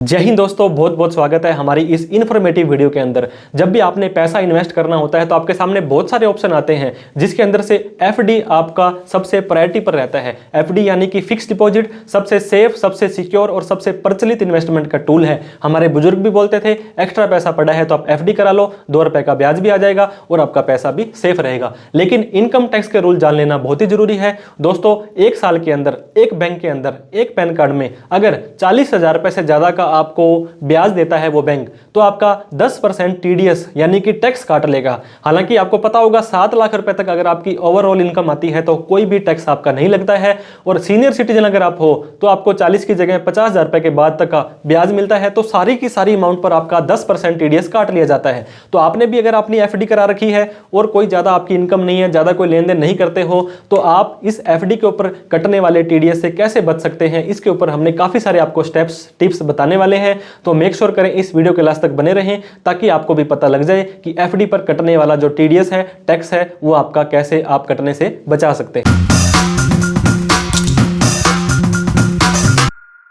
जय हिंद दोस्तों, बहुत बहुत स्वागत है हमारी इस इन्फॉर्मेटिव वीडियो के अंदर। जब भी आपने पैसा इन्वेस्ट करना होता है तो आपके सामने बहुत सारे ऑप्शन आते हैं, जिसके अंदर से एफडी आपका सबसे प्रायोरिटी पर रहता है। एफडी यानी कि फिक्स डिपॉजिट सबसे सेफ, सबसे सिक्योर और सबसे प्रचलित इन्वेस्टमेंट का टूल है। हमारे बुजुर्ग भी बोलते थे एक्स्ट्रा पैसा पड़ा है तो आप एफडी करा लो, 2 रुपए का ब्याज भी आ जाएगा और आपका पैसा भी सेफ रहेगा। लेकिन इनकम टैक्स के रूल जान लेना बहुत ही जरूरी है दोस्तों। 1 साल के अंदर एक बैंक के अंदर एक पैन कार्ड में अगर 40,000 रुपए से ज्यादा का आपको ब्याज देता है वो बैंक, तो आपका 10% टीडीएस यानी कि टैक्स काट लेगा। हालांकि आपको पता होगा 7 लाख रुपए तक अगर आपकी ओवरऑल इनकम आती है तो कोई भी टैक्स आपका नहीं लगता है। और सीनियर सिटीजन अगर आप हो तो आपको 40 की जगह 50,000 रुपए के बाद तक का ब्याज मिलता है। तो सारी की सारी अमाउंट पर आपका 10% टीडीएस काट लिया जाता है। तो आपने भी अगर अपनी एफडी करा रखी है और कोई ज्यादा आपकी इनकम नहीं है, ज्यादा कोई लेन देन नहीं करते हो, तो आप इस एफडी के ऊपर कटने वाले टीडीएस से कैसे बच सकते हैं, इसके ऊपर हमने काफी सारे आपको स्टेप्स टिप्स बताने वाले हैं। तो मेक श्योर करें इस वीडियो के लास्ट तक बने रहें, ताकि आपको भी पता लग जाए कि एफडी पर कटने वाला जो टीडीएस है, टैक्स है, वो आपका कैसे आप कटने से बचा सकते हैं।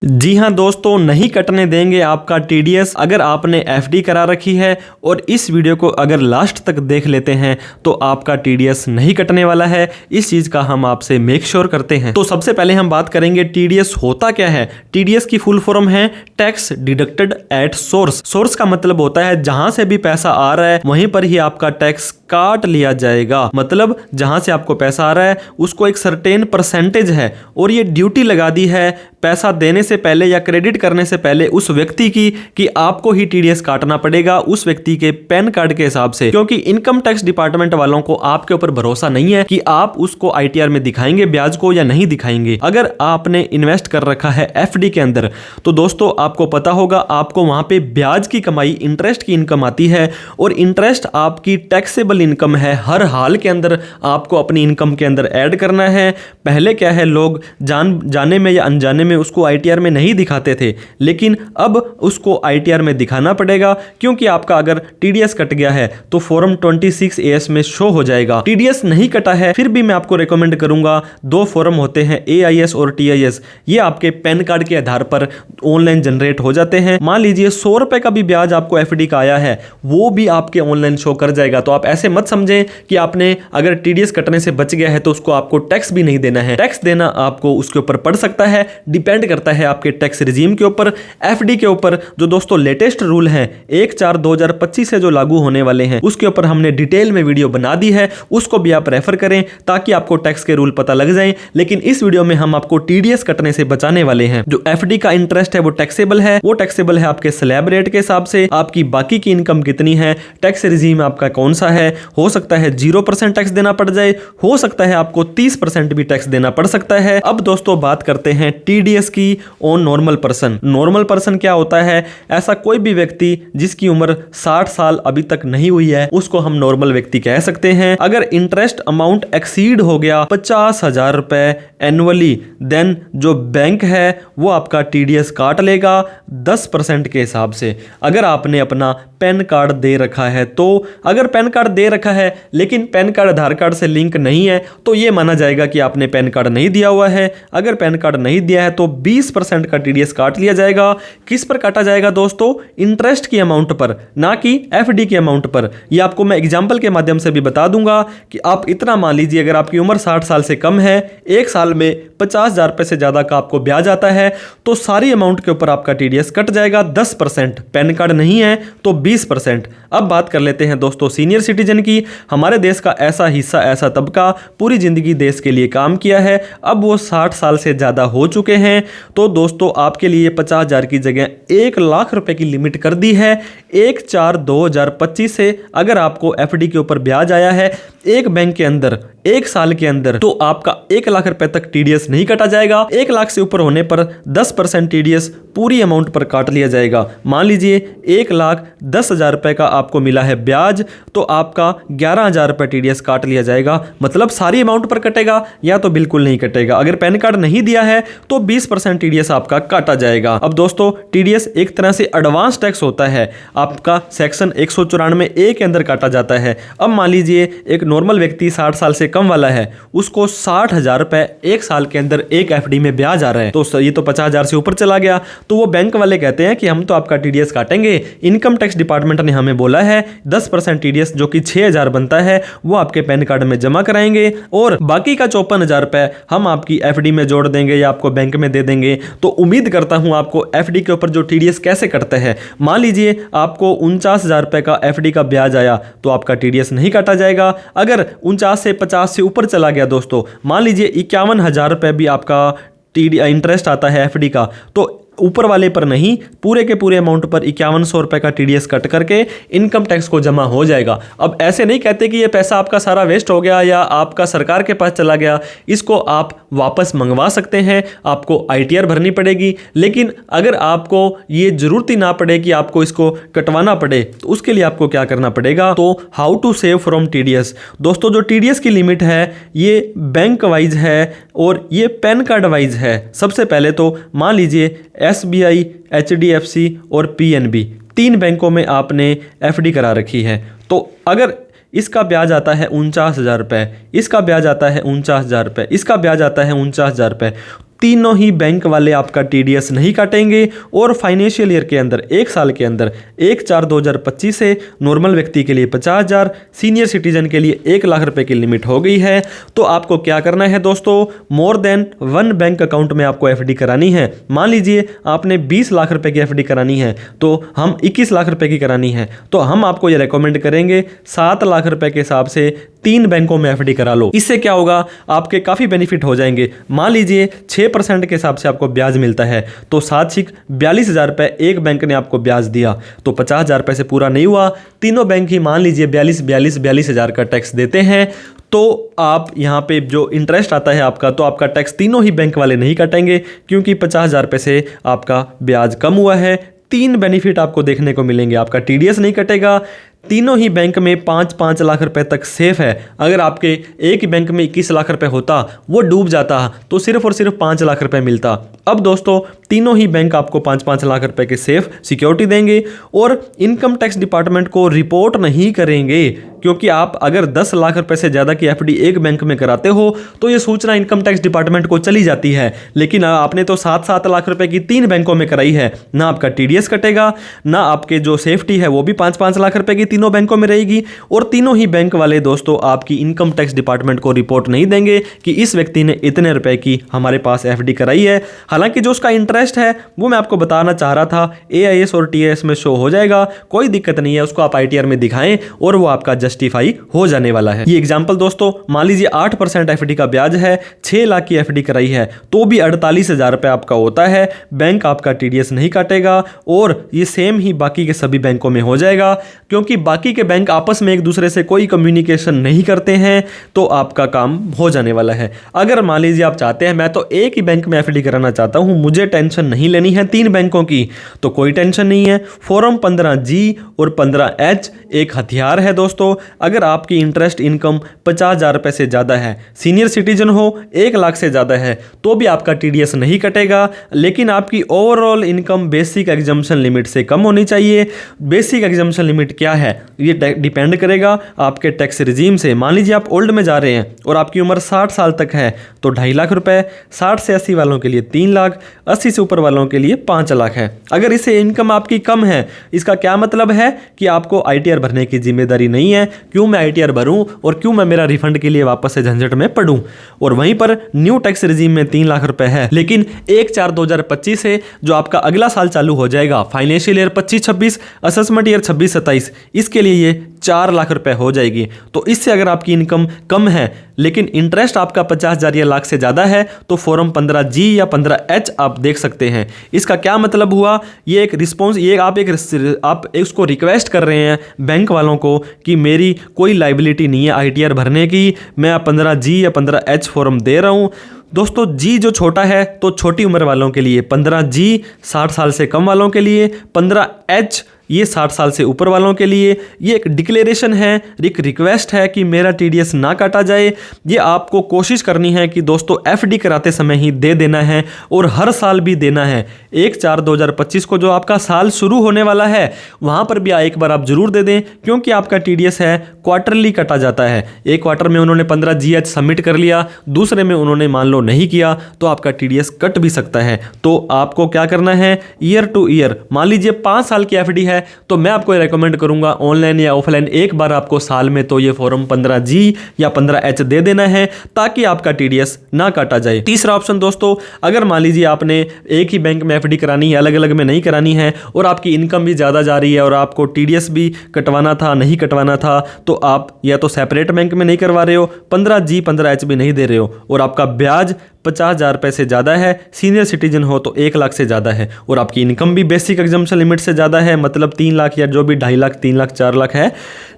जी हां दोस्तों, नहीं कटने देंगे आपका टीडीएस अगर आपने एफडी करा रखी है। और इस वीडियो को अगर लास्ट तक देख लेते हैं तो आपका टीडीएस नहीं कटने वाला है। इस चीज का हम आपसे मेक श्योर करते हैं। तो सबसे पहले हम बात करेंगे टीडीएस होता क्या है। टीडीएस की फुल फॉर्म है tax deducted at source. Source का मतलब होता है जहां से भी पैसा आ रहा है वहीं पर ही आपका टैक्स काट लिया जाएगा। मतलब जहां से आपको पैसा आ रहा है उसको एक सर्टेन परसेंटेज है और ये ड्यूटी लगा दी है पैसा देने से पहले या क्रेडिट करने से पहले उस व्यक्ति की कि आपको ही टीडीएस काटना पड़ेगा उस व्यक्ति के पैन कार्ड के हिसाब से। क्योंकि इनकम टैक्स डिपार्टमेंट वालों को आपके ऊपर भरोसा नहीं है कि आप उसको आईटीआर में दिखाएंगे ब्याज को या नहीं दिखाएंगे। अगर आपने इन्वेस्ट कर रखा है एफडी के अंदर तो दोस्तों आपको पता होगा आपको वहां पे ब्याज की कमाई, इंटरेस्ट की इनकम आती है और इंटरेस्ट आपकी टैक्सेबल इनकम है। हर हाल के अंदर आपको अपनी इनकम के अंदर ऐड करना है। पहले क्या है, लोग जाने में या अनजाने में उसको आईटीआर में नहीं दिखाते थे, लेकिन अब उसको आईटीआर में दिखाना पड़ेगा। क्योंकि आपका अगर टीडीएस कट गया है तो फॉर्म 26A में शो हो जाएगा। टीडीएस नहीं कटा है फिर भी मैं आपको रेकमेंड करूंगा, 2 फॉर्म होते हैं एआईएस और टीआईएस। ये आपके पैन कार्ड के आधार पर ऑनलाइन जनरेट हो जाते हैं। मान लीजिए 100 रुपए का भी ब्याज आपको एफडी का आया है, वो भी आपके ऑनलाइन शो कर जाएगा। तो आप ऐसे मत समझें कि आपने अगर टीडीएस कटने से बच गया है तो उसको आपको टैक्स भी नहीं देना है। टैक्स देना आपको उसके ऊपर पड़ सकता है, डिपेंड करता है आपके टैक्स रिजीम के ऊपर। एफडी के ऊपर जो दोस्तों लेटेस्ट रूल हैं 1/4/2025 से जो लागू होने वाले हैं उसके ऊपर हमने डिटेल में वीडियो बना दी है, उसको भी आप रेफर करें ताकि आपको टैक्स के रूल पता लग जाएं। लेकिन इस वीडियो में हम आपको टीडीएस कटने से बचाने वाले हैं। जो एफडी का इंटरेस्ट है वो टैक्सेबल है, वो टैक्सेबल है आपके स्लैब रेट के हिसाब से। आपकी बाकी की इनकम कितनी है, टैक्स रिजीम आपका कौन सा है, हो सकता है 0% टैक्स देना पड़ जाए, हो सकता है आपको 30% भी टैक्स देना पड़ सकता है। अब दोस्तों बात करते हैं टीडीएस की on normal person. Normal person क्या होता है, ऐसा कोई भी व्यक्ति जिसकी उम्र 60 साल अभी तक नहीं हुई है उसको हम नॉर्मल व्यक्ति कह सकते हैं। अगर इंटरेस्ट अमाउंट एक्सीड हो गया 50,000 रुपए एनुअली, देन जो बैंक है वो आपका टीडीएस काट लेगा 10% के हिसाब से। अगर आपने अपना पैन कार्ड दे रखा है तो, अगर पैन कार्ड दे रखा है लेकिन पैन कार्ड आधार कार्ड से लिंक नहीं है तो यह माना जाएगा कि आपने पैन कार्ड नहीं दिया हुआ है। अगर पैन कार्ड नहीं दिया है तो 20% का टीडीएस काट लिया जाएगा। किस पर काटा जाएगा दोस्तों, इंटरेस्ट की अमाउंट पर, ना कि एफडी की अमाउंट पर। यह आपको मैं एग्जांपल के माध्यम से भी बता दूंगा कि आप इतना मान लीजिए अगर आपकी उम्र 60 साल से कम है, 1 साल में 50,000 रुपए से ज्यादा का आपको ब्याज आता है तो सारी अमाउंट के ऊपर आपका टीडीएस कट जाएगा 10%। पैन कार्ड नहीं है तो 20%। अब बात कर लेते हैं दोस्तों सीनियर सिटीजन की। हमारे देश का ऐसा हिस्सा, ऐसा तबका पूरी जिंदगी देश के लिए काम किया है, अब वो 60 साल से ज्यादा हो चुके हैं। तो दोस्तों आपके लिए 50,000 की जगह 1 लाख रुपए की लिमिट कर दी है। 1/4/2025 से अगर आपको एफडी के ऊपर ब्याज आया है एक बैंक के अंदर 1 साल के अंदर तो आपका 1 लाख रुपए तक टीडीएस नहीं काटा जाएगा। 1 लाख से ऊपर होने पर 10% टीडीएस पूरी अमाउंट पर काट लिया जाएगा। मान लीजिए 1,10,000 रुपए का आपको मिला है ब्याज तो आपका 11,000 रुपए टीडीएस काट लिया जाएगा। मतलब सारी अमाउंट पर कटेगा या तो बिल्कुल नहीं कटेगा। अगर पैन कार्ड नहीं दिया है तो 20% टीडीएस आपका काटा जाएगा। अब दोस्तों टीडीएस एक तरह से एडवांस टैक्स होता है, आपका सेक्शन 194A के अंदर काटा जाता है। अब मान लीजिए एक नॉर्मल व्यक्ति 60 साल से कम वाला है, उसको 60,000 रुपए 1 साल के अंदर एक एफडी में ब्याज आ रहा है, तो ये तो 50,000 से ऊपर चला गया। तो वो बैंक वाले कहते हैं कि हम तो आपका टीडीएस काटेंगे, इनकम टैक्स डिपार्टमेंट ने हमें बोला है 10% टीडीएस जो कि 6,000 बनता है वो आपके पैन कार्ड में जमा कराएंगे और बाकी का 54,000 रुपए हम आपकी एफडी में जोड़ देंगे या आपको बैंक में दे देंगे। तो उम्मीद करता हूं आपको एफडी के ऊपर जो टीडीएस कैसे कटता है, मान लीजिए आपको 49,000 रुपए का एफडी का ब्याज आया तो आपका टीडीएस नहीं काटा जाएगा। अगर 49 से 50 से ऊपर चला गया दोस्तों, मान लीजिए 51,000 रुपए भी आपका इंटरेस्ट आता है एफडी का, तो ऊपर वाले पर नहीं, पूरे के पूरे अमाउंट पर 5100 रुपए का टीडीएस कट करके इनकम टैक्स को जमा हो जाएगा। अब ऐसे नहीं कहते कि ये पैसा आपका सारा वेस्ट हो गया या आपका सरकार के पास चला गया, इसको आप वापस मंगवा सकते हैं, आपको आईटीआर भरनी पड़ेगी। लेकिन अगर आपको ये जरूरत ही ना पड़े कि आपको इसको कटवाना पड़े तो उसके लिए आपको क्या करना पड़ेगा, तो how to save from TDS. दोस्तों जो टीडीएस की लिमिट है ये बैंक वाइज है और ये पैन कार्ड वाइज है। सबसे पहले तो मान लीजिए एसबीआई, एचडीएफसी और पीएनबी 3 बैंकों में आपने एफडी करा रखी है, तो अगर इसका ब्याज आता है 49,000 रुपये, इसका ब्याज आता है 49,000 रुपये, इसका ब्याज आता है 49,000 रुपये, तीनों ही बैंक वाले आपका टीडीएस नहीं काटेंगे और फाइनेंशियल ईयर के अंदर 1 साल के अंदर 1/4/2025 से नॉर्मल व्यक्ति के लिए 50,000, सीनियर सिटीजन के लिए 1 लाख रुपए की लिमिट हो गई है। तो आपको क्या करना है दोस्तों, मोर देन 1 बैंक अकाउंट में आपको एफडी करानी है। मान लीजिए आपने 20 लाख रुपए की एफडी करानी है तो हम 21 लाख रुपए की करानी है, तो हम आपको ये रेकमेंड करेंगे 7 लाख रुपए के हिसाब से 3 बैंकों में एफडी करा लो। इससे क्या होगा, आपके काफ़ी बेनिफिट हो जाएंगे। मान लीजिए 6% के हिसाब से आपको ब्याज मिलता है, तो 42,000 रुपये एक बैंक ने आपको ब्याज दिया तो 50,000 रुपये से पूरा नहीं हुआ। तीनों बैंक ही मान लीजिए 42,000 का टैक्स देते हैं, तो आप यहाँ पे जो इंटरेस्ट आता है आपका, तो आपका टैक्स तीनों ही बैंक वाले नहीं काटेंगे क्योंकि 50,000 रुपये से आपका ब्याज कम हुआ है। 3 बेनिफिट आपको देखने को मिलेंगे, आपका टीडीएस नहीं कटेगा, तीनों ही बैंक में 5-5 लाख रुपए तक सेफ है। अगर आपके एक ही बैंक में 21 लाख रुपए होता, वो डूब जाता तो सिर्फ और सिर्फ 5 लाख रुपए मिलता। अब दोस्तों तीनों ही बैंक आपको 5-5 लाख रुपए के सेफ सिक्योरिटी देंगे और इनकम टैक्स डिपार्टमेंट को रिपोर्ट नहीं करेंगे, क्योंकि आप अगर 10 लाख रुपए से ज़्यादा की एफडी एक बैंक में कराते हो तो ये सूचना इनकम टैक्स डिपार्टमेंट को चली जाती है। लेकिन आपने तो 7-7 लाख रुपए की 3 बैंकों में कराई है, ना आपका टीडीएस कटेगा, ना आपके जो सेफ्टी है वो भी 5-5 लाख रुपए की तीनों बैंकों में रहेगी और तीनों ही बैंक वाले दोस्तों आपकी इनकम टैक्स डिपार्टमेंट को रिपोर्ट नहीं देंगे कि इस व्यक्ति ने इतने रुपए की हमारे पास एफडी कराई है। हालांकि जो उसका इंटरेस्ट है वो मैं आपको बताना चाह रहा था, एआईएस और टीएस में शो हो जाएगा, कोई दिक्कत नहीं है, उसको आप आईटीआर में दिखाएं और वो आपका जस्टिफाई हो जाने वाला है। ये एग्जांपल दोस्तों, मान लीजिए 8% एफडी का ब्याज है, 6 लाख की एफडी कराई है तो भी 48,000 रुपये आपका होता है, बैंक आपका टीडीएस नहीं काटेगा और ये सेम ही बाकी के सभी बैंकों में हो जाएगा, क्योंकि बाकी के बैंक आपस में एक दूसरे से कोई कम्युनिकेशन नहीं करते हैं, तो आपका काम हो जाने वाला है। अगर मान लीजिए आप चाहते हैं मैं तो एक ही बैंक में एफडी कराना चाहता हूं, मुझे टेंशन नहीं लेनी है 3 बैंकों की, तो कोई टेंशन नहीं है। फॉर्म 15G और 15H एक हथियार है दोस्तों। अगर आपकी इंटरेस्ट इनकम 50,000 रुपये से ज़्यादा है, सीनियर सिटीजन हो 1 लाख से ज़्यादा है, तो भी आपका टीडीएस नहीं कटेगा, लेकिन आपकी overall income basic exemption limit से कम होनी चाहिए। बेसिक एग्जम्पशन लिमिट क्या है, ये डिपेंड करेगा आपके टैक्स रिजीम से। मान लीजिए आप ओल्ड में जा रहे हैं और आपकी उम्र 60 साल तक है तो 2.5 लाख रुपए, 60 से 80 वालों के लिए 3 लाख, 80 से ऊपर वालों के लिए 5 लाख है। अगर इससे इनकम आपकी कम है, इसका क्या मतलब है कि आपको आईटीआर भरने की जिम्मेदारी नहीं है। क्यों मैं आईटीआर भरूं और क्यों मैं मेरा रिफंड के लिए वापस से झंझट में पड़ूं। और वहीं पर न्यू टैक्स रिजीम में 3 लाख रुपए है, लेकिन 1/4/2025 से जो आपका अगला साल चालू हो जाएगा, फाइनेंशियल ईयर 25-26, असेसमेंट ईयर 26-27, इसके लिए ये 4 लाख रुपए हो जाएगी। तो इससे अगर आपकी इनकम कम है लेकिन इंटरेस्ट आपका 50,000 या लाख से ज़्यादा है तो फॉर्म 15G या 15H आप देख सकते हैं। इसका क्या मतलब हुआ, ये एक रिस्पॉन्स, ये आप उसको रिक्वेस्ट कर रहे हैं बैंक वालों को कि मेरी कोई लाइबिलिटी नहीं है आईटीआर भरने की, मैं 15G या 15H फॉर्म दे रहा हूँ। दोस्तों जी जो छोटा है तो छोटी उम्र वालों के लिए, 15G 60 साल से कम वालों के लिए, 15H ये 60 साल से ऊपर वालों के लिए ये एक डिक्लेरेशन है, एक रिक्वेस्ट है कि मेरा टीडीएस ना काटा जाए। ये आपको कोशिश करनी है कि दोस्तों एफडी कराते समय ही दे देना है और हर साल भी देना है। 1/4/2025 को जो आपका साल शुरू होने वाला है वहां पर भी एक बार आप जरूर दे दें, क्योंकि आपका टीडीएस है क्वार्टरली कटा जाता है। एक क्वार्टर में उन्होंने 15 जीएच सबमिट कर लिया, दूसरे में उन्होंने मान लो नहीं किया तो आपका टीडीएस कट भी सकता है। तो आपको क्या करना है, ईयर टू ईयर, मान लीजिए 5 साल की एफडी है तो मैं आपको रेकमेंड करूंगा ऑनलाइन या ऑफलाइन एक बार आपको साल में तो ये फॉर्म 15G या 15H दे देना है ताकि आपका टीडीएस ना काटा जाए। तीसरा ऑप्शन दोस्तों, अगर मान लीजिए आपने एक ही बैंक में एफडी करानी है, अलग अलग में नहीं करानी है और आपकी इनकम भी ज़्यादा जा रही है और आपको टीडीएस भी कटवाना था, नहीं कटवाना था, तो आप या तो सेपरेट बैंक में नहीं करवा रहे हो, 15G 15H भी नहीं दे रहे हो और आपका ब्याज 50,000 रुपये से ज़्यादा है, सीनियर सिटीजन हो तो 1 लाख से ज़्यादा है और आपकी इनकम भी बेसिक एग्जम्पशन लिमिट से ज़्यादा है, मतलब 3 लाख या जो भी 2.5 लाख 3 लाख 4 लाख है,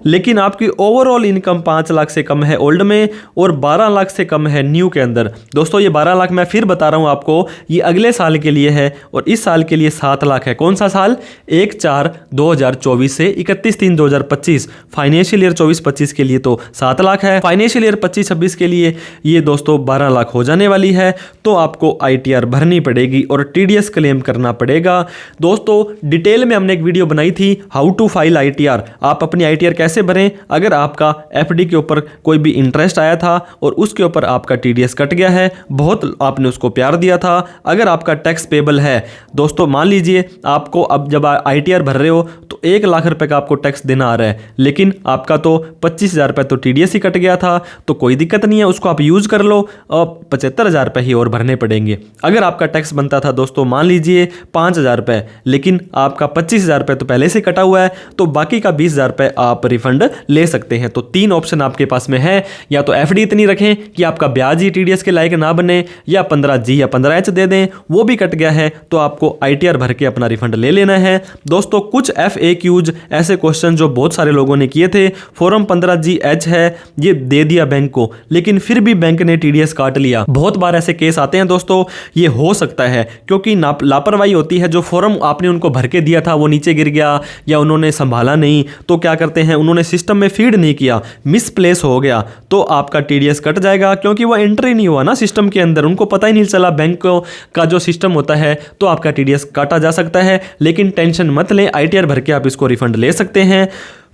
लेकिन आपकी ओवरऑल इनकम 5 लाख से कम है ओल्ड में और 12 लाख से कम है न्यू के अंदर। दोस्तों ये 12 लाख मैं फिर बता रहा हूँ आपको, ये अगले साल के लिए है और इस साल के लिए 7 लाख है। कौन सा साल, 1/4/2024 से 31/3/2025। फाइनेंशियल ईयर 24-25 के लिए तो 7 लाख है, फाइनेंशियल ईयर 25-26 के लिए ये दोस्तों 12 लाख हो जाने वाली है। तो आपको आईटीआर भरनी पड़ेगी और टीडीएस क्लेम करना पड़ेगा। दोस्तों डिटेल में हमने एक वीडियो बनाई थी हाउ टू फाइल आईटीआर, आप अपनी आईटीआर कैसे भरें अगर आपका एफडी के ऊपर कोई भी इंटरेस्ट आया था और उसके ऊपर आपका टीडीएस कट गया है, बहुत आपने उसको प्यार दिया था। अगर आपका टैक्स पेबल है दोस्तों, मान लीजिए आपको अब जब आईटीआर भर रहे हो तो 1 लाख रुपए का आपको टैक्स देना आ रहा है, लेकिन आपका तो 25,000 रुपये तो टीडीएस ही कट गया था, तो कोई दिक्कत नहीं है, उसको आप यूज कर लो और 75,000 रुपये ही और भरने पड़ेंगे। अगर आपका टैक्स बनता था दोस्तों मान लीजिए 5,000 रुपये, लेकिन आपका 25,000 रुपये तो पहले से कटा हुआ है, तो बाकी का 20,000 रुपये आप रिफंड ले सकते हैं। तो 3 ऑप्शन आपके पास में है, या तो एफडी इतनी रखें कि आपका ब्याज ही टीडीएस के लायक ना बने, या 15G या 15H दे दें, वो भी कट गया है तो आपको आईटीआर भर के अपना रिफंड ले लेना है। दोस्तों कुछ FAQs ऐसे क्वेश्चन जो बहुत सारे लोगों ने किए थे, फॉर्म 15GH है ये दे दिया बैंक को, लेकिन फिर भी बैंक ने टीडीएस काट लिया। बहुत बार ऐसे केस आते हैं दोस्तों, ये हो सकता है क्योंकि लापरवाही होती है, जो फॉर्म आपने उनको भर के दिया था वो नीचे गिर गया या उन्होंने संभाला नहीं, तो क्या करते हैं उन्होंने सिस्टम में फीड नहीं किया, मिसप्लेस हो गया, तो आपका टीडीएस कट जाएगा क्योंकि वो एंट्री नहीं हुआ ना सिस्टम के अंदर, उनको पता ही नहीं चला बैंक का जो सिस्टम होता है, तो आपका टीडीएस काटा जा सकता है। लेकिन टेंशन मत लें, आईटीआर भर के आप इसको रिफंड ले सकते हैं।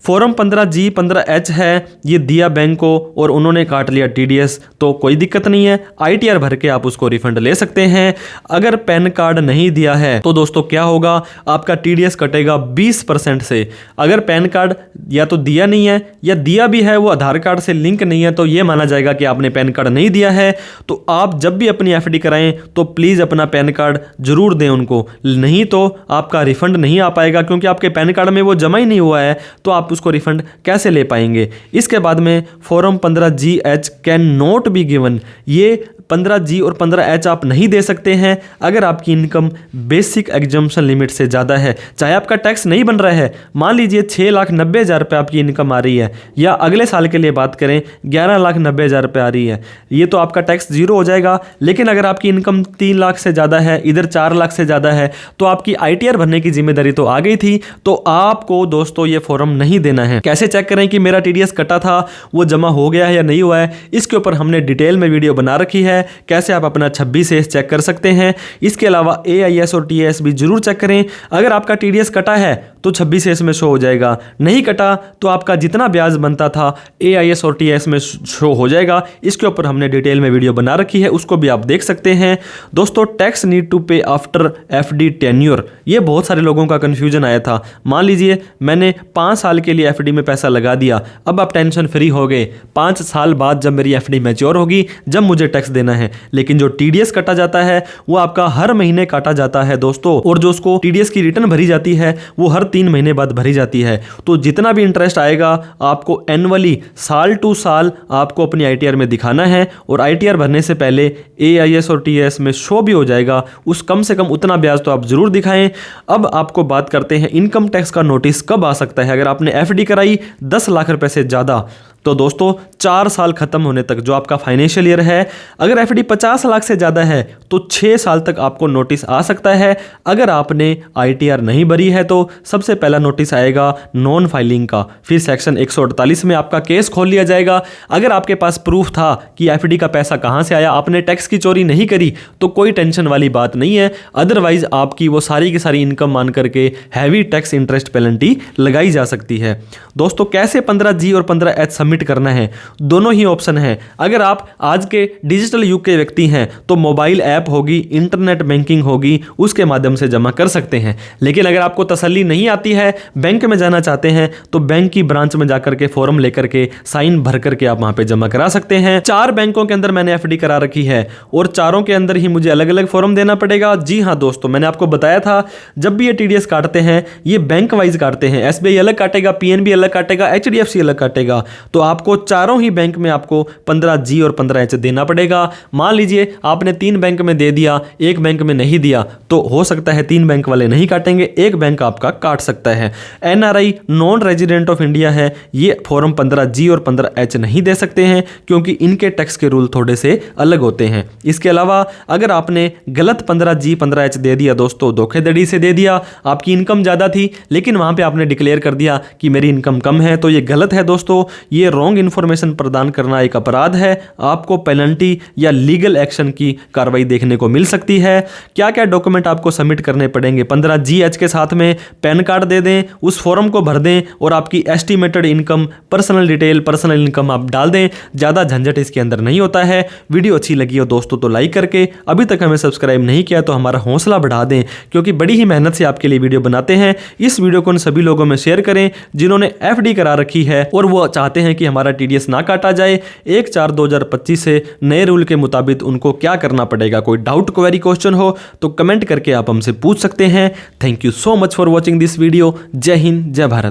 फॉर्म 15G 15H है ये दिया बैंक को और उन्होंने काट लिया टीडीएस, तो कोई दिक्कत नहीं है, आईटीआर भर के आप उसको रिफंड ले सकते हैं। अगर पैन कार्ड नहीं दिया है तो दोस्तों क्या होगा, आपका टीडीएस कटेगा 20% से। अगर पैन कार्ड या तो दिया नहीं है या दिया भी है वो आधार कार्ड से लिंक नहीं है, तो ये माना जाएगा कि आपने पैन कार्ड नहीं दिया है। तो आप जब भी अपनी एफडी कराएं तो प्लीज़ अपना पैन कार्ड जरूर दें उनको, नहीं तो आपका रिफंड नहीं आ पाएगा, क्योंकि आपके पैन कार्ड में वो जमा ही नहीं हुआ है, तो आप उसको रिफंड कैसे ले पाएंगे। इसके बाद में form 15GH can not be given, ये 15G और 15H आप नहीं दे सकते हैं अगर आपकी इनकम बेसिक एग्जम्पशन लिमिट से ज़्यादा है। चाहे आपका टैक्स नहीं बन रहा है, मान लीजिए 6,90,000 रुपये आपकी इनकम आ रही है, या अगले साल के लिए बात करें 11,90,000 रुपये आ रही है, ये तो आपका टैक्स जीरो हो जाएगा। लेकिन अगर आपकी इनकम 3 लाख से ज़्यादा है, इधर 4 लाख से ज़्यादा है, तो आपकी आईटीआर भरने की जिम्मेदारी तो आ गई थी, तो आपको दोस्तों ये फॉर्म नहीं देना है। कैसे चेक करें कि मेरा टीडीएस कटा था वो जमा हो गया है या नहीं हुआ है, इसके ऊपर हमने डिटेल में वीडियो बना रखी है, कैसे आप अपना 26 चेक कर सकते हैं। इसके अलावा AIS और TAS भी जरूर चेक करें। अगर आपका टीडीएस कटा है तो 26 में शो हो जाएगा, नहीं कटा तो आपका जितना ब्याज बनता था AIS और TAS में शो हो जाएगा। इसके ऊपर हमने डिटेल में वीडियो बना रखी है, उसको भी आप देख सकते हैं। दोस्तों टैक्स नीड टू पे आफ्टर FD टेन्योर, ये बहुत सारे लोगों का कन्फ्यूजन आया था। मान लीजिए मैंने 5 साल के लिए FD में पैसा लगा दिया, अब आप टेंशन फ्री हो गए, 5 साल बाद जब मेरी FD मैच्योर होगी जब मुझे टैक्स देना है, लेकिन जो TDS कटा जाता है वो आपका हर महीने काटा जाता है दोस्तों, और जो उसको TDS की रिटर्न भरी जाती है वो हर 3 महीने बाद भरी जाती है। तो जितना भी इंटरेस्ट आएगा आपको एनुअली साल टू साल आपको अपनी ITR में दिखाना है, और ITR भरने से पहले AIS और TAS में शो भी हो जाएगा, उस कम से कम उतना ब्याज तो आप जरूर दिखाएं। अब आपको बात करते हैं इनकम टैक्स का नोटिस कब आ सकता है। अगर आपने FD कराई 10 लाख रुपए से ज़्यादा, तो दोस्तों 4 साल खत्म होने तक जो आपका फाइनेंशियल ईयर है, अगर एफडी 50 लाख से ज़्यादा है तो 6 साल तक आपको नोटिस आ सकता है। अगर आपने आईटीआर नहीं भरी है तो सबसे पहला नोटिस आएगा नॉन फाइलिंग का, फिर सेक्शन 148 में आपका केस खोल लिया जाएगा। अगर आपके पास प्रूफ था कि एफडी का पैसा कहाँ से आया, आपने टैक्स की चोरी नहीं करी, तो कोई टेंशन वाली बात नहीं है। अदरवाइज आपकी वो सारी की सारी इनकम मान करके हैवी टैक्स इंटरेस्ट पेनल्टी लगाई जा सकती है। दोस्तों कैसे 15G और 15H सबमिट करना है, दोनों ही ऑप्शन है। अगर आप आज के डिजिटल युग के व्यक्ति हैं तो मोबाइल ऐप होगी, इंटरनेट बैंकिंग होगी, उसके माध्यम से जमा कर सकते हैं। लेकिन अगर आपको तसल्ली नहीं आती है, बैंक में जाना चाहते हैं, तो बैंक की ब्रांच में जाकर के फॉर्म लेकर के साइन भर करके आप वहां पे जमा करा सकते हैं। 4 बैंकों के अंदर मैंने एफडी करा रखी है और चारों के अंदर ही मुझे अलग अलग फॉर्म देना पड़ेगा। जी हाँ दोस्तों, मैंने आपको बताया था जब भी ये टीडीएस काटते हैं ये बैंक वाइज काटते हैं। एसबीआई अलग काटेगा, पीएनबी अलग काटेगा, एचडीएफसी अलग काटेगा। तो आपको चारों ही बैंक में आपको 15G और 15H देना पड़ेगा। मान लीजिए आपने 3 बैंक में दे दिया, एक बैंक में नहीं दिया, तो हो सकता है 3 बैंक वाले नहीं काटेंगे, एक बैंक आपका काट सकता है। NRI non resident of India है, ये फॉर्म 15G और 15H नहीं दे सकते हैं क्योंकि इनके टैक्स के रूल थोड़े से अलग होते हैं। इसके अलावा अगर आपने गलत 15G 15H दे दिया दोस्तों, धोखेधड़ी से दे दिया, आपकी इनकम ज़्यादा थी लेकिन वहां पे आपने डिक्लेयर कर दिया कि मेरी इनकम कम है, तो ये गलत है दोस्तों। ये रॉन्ग इन्फॉर्मेशन प्रदान करना एक अपराध है, आपको पेनल्टी या लीगल एक्शन की कार्रवाई देखने को मिल सकती है। क्या क्या डॉक्यूमेंट आपको सबमिट करने पड़ेंगे, 15GH के साथ में पैन कार्ड दे दें, उस फॉर्म को भर दें और आपकी estimated income, personal detail, personal income आप डाल दें। ज़्यादा झंझट इसके अंदर नहीं होता है। वीडियो अच्छी लगी हो दोस्तों तो लाइक करके, अभी तक हमें सब्सक्राइब नहीं किया तो हमारा हौसला बढ़ा दें, क्योंकि बड़ी ही मेहनत से आपके लिए वीडियो बनाते हैं। इस वीडियो को उन सभी लोगों में शेयर करें जिन्होंने एफडी करा रखी है और वो चाहते हैं कि हमारा टीडीएस ना काटा जाए। 1/4/2025 से नए रूल के मुताबिक उनको क्या करना पड़ेगा। कोई डाउट, क्वेरी, क्वेश्चन हो तो कमेंट करके आप हमसे पूछ सकते हैं। Thank you so much for watching this video. जय हिंद, जय भारत।